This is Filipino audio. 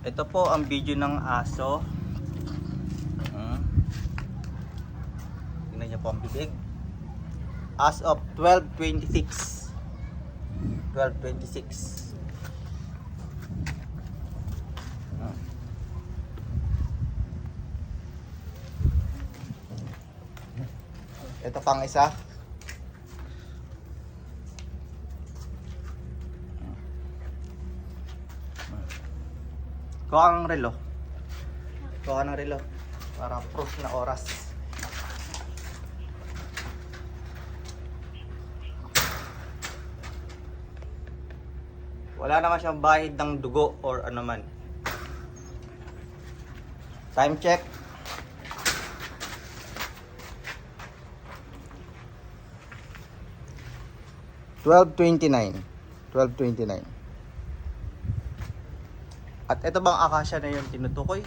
Ito po ang video ng aso. Tingnan niyo po ang bibig. As of 12:26. 12:26. Ito pang isa. Kuha ng relo. Kuha ng relo para proof na oras. Wala naman siyang bahid ng dugo or ano man. Time check. $12:29. At ito bang akasya na yung tinutukoy?